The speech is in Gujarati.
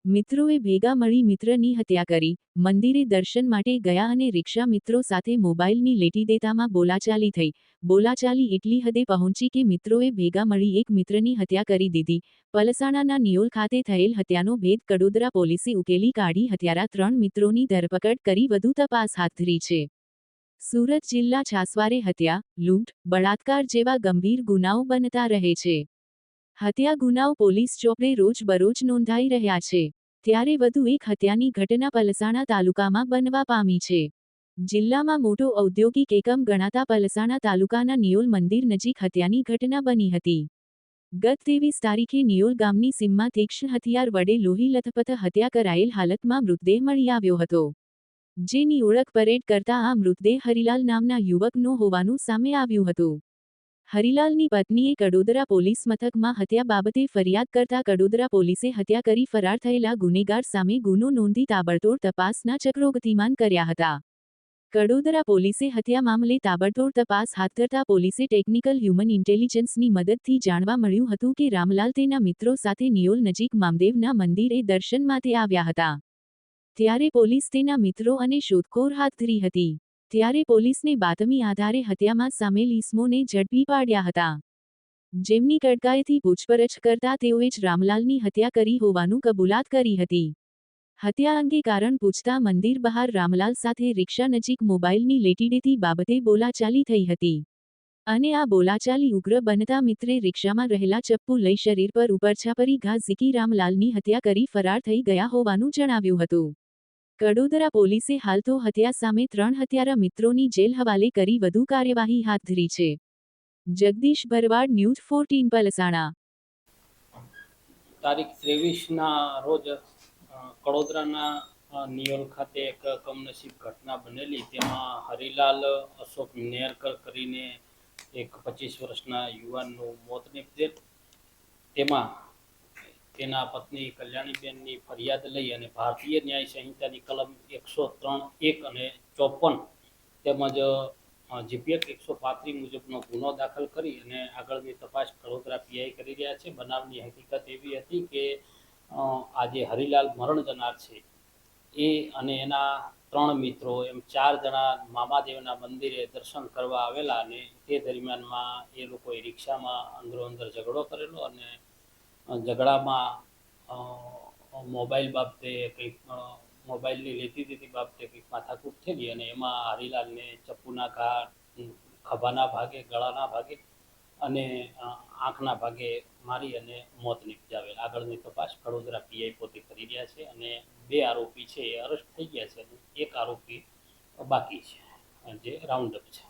મિત્રોએ ભેગા મળી મિત્રની હત્યા કરી, મંદિરે દર્શન માટે ગયા અને રિક્ષા મિત્રો સાથે મોબાઈલની લેટી દેતામાં બોલાચાલી થઈ. બોલાચાલી એટલી હદે પહોંચી કે મિત્રોએ ભેગા મળી એક મિત્રની હત્યા કરી દીધી. પલસાણાના નિયોલ ખાતે થયેલ હત્યાનો ભેદ કડોદરા પોલીસે ઉકેલી કાઢી હત્યારા 3 મિત્રોની ધરપકડ કરી વધુ તપાસ હાથ ધરી છે. સુરત જિલ્લા છાસવારે હત્યા, લૂંટ, બળાત્કાર જેવા ગંભીર ગુનાઓ બનતા રહે છે. હત્યા ગુનાઓ પોલીસ ચોપડે રોજબરોજ નોંધાઈ રહ્યા છે. ત્યારે વધુ એક હત્યાની ઘટના પલસાણા તાલુકામાં બનવા પામી છે. જિલ્લામાં મોટો ઔદ્યોગિક એકમ ગણાતા પલસાણા તાલુકાના નિયોલ મંદિર નજીક હત્યાની ઘટના બની હતી. ગત 23 તારીખે નિયોલ ગામની સીમમાં તીક્ષ્ણ હથિયાર વડે લોહી લથપથ હત્યા કરાયેલ હાલતમાં મૃતદેહ મળી આવ્યો હતો. જેની ઓળખ પરેડ કરતા આ મૃતદેહ હરિલાલ નામના યુવકનો હોવાનું સામે આવ્યું હતું. હરિલાલની પત્નીએ કડોદરા પોલીસ મથકમાં હત્યા બાબતે ફરિયાદ કરતા કડોદરા પોલીસે હત્યા કરી ફરાર થયેલા ગુનેગાર સામે ગુનો નોંધી તાબડતોડ તપાસના ચક્રો ગતિમાન કર્યા હતા. કડોદરા પોલીસે હત્યા મામલે તાબડતોડ તપાસ હાથ ધરતા પોલીસે ટેકનિકલ હ્યુમન ઇન્ટેલિજન્સની મદદથી જાણવા મળ્યું હતું કે રામલાલ તેના મિત્રો સાથે નિયોલ નજીક મામદેવના મંદિરે દર્શન માટે આવ્યા હતા. ત્યારે પોલીસ તેના મિત્રો અને શોધખોળ હાથ ધરી હતી. ત્યારે પોલીસને બાતમી આધારે હત્યામાં સામેલ ઈસમોને ઝડપી પાડ્યા હતા. જેમની કડકાઈથી પૂછપરછ કરતા તેઓએ જ રામલાલની હત્યા કરી હોવાનું કબૂલાત કરી હતી. હત્યા અંગે કારણ પૂછતા મંદિર બહાર રામલાલ સાથે રિક્ષા નજીક મોબાઈલની લેટી દેતી બાબતે બોલાચાલી થઈ હતી. અને આ બોલાચાલી ઉગ્ર બનતા મિત્રે રિક્ષામાં રહેલા ચપ્પુ લઈ શરીર પર ઉપરછાપરી ઘા ઝીકી રામલાલની હત્યા કરી ફરાર થઈ ગયા હોવાનું જણાવ્યું હતું. કડોદરા પોલીસે હાલ તો હત્યા સામે 3 હત્યારા મિત્રોની જેલ હવાલે કરી વધુ કાર્યવાહી હાથ ધરી છે. જગદીશ ભરવાડ, ન્યૂઝ 14 પલસાણા. તારીખ 23ના રોજ કડોદરાના નિયોલ ખાતે એક કમનસીબ ઘટના બનેલી. તેમાં હરિલાલ અશોક નેરકર કરીને એક 25 વર્ષના યુવાનનું મોત નીપજેલ. તેમાં તેના પત્ની કલ્યાણીબેનની ફરિયાદ લઈ અને ભારતીય ન્યાય સંહિતાની કલમ 103(1) અને 54 તેમજ જીપીએફ 135 મુજબનો ગુનો દાખલ કરી અને આગળની તપાસ કડોદરા પીઆઈ કરી રહ્યા છે. બનાવની હકીકત એવી હતી કે આજે હરિલાલ મરણ જનાર છે એ અને એના 3 મિત્રો એમ 4 જણા મામાદેવના મંદિરે દર્શન કરવા આવેલા અને તે દરમિયાનમાં એ લોકોએ રિક્ષામાં અંદરો અંદર ઝઘડો કરેલો અને ઝઘડામાં મોબાઈલ બાબતે કંઈક મોબાઈલની લેતી દેતી બાબતે કંઈક માથાકૂટ થયેલી અને એમાં હરિલાલને ચપ્પુના ઘા ખભાના ભાગે, ગળાના ભાગે અને આંખના ભાગે મારી અને મોત નીપજાવેલ. આગળની તપાસ કડોદરા પીઆઈ પોતે કરી રહ્યા છે અને 2 આરોપી છે એ અરેસ્ટ થઈ ગયા છે અને 1 આરોપી બાકી છે જે રાઉન્ડ અપ છે.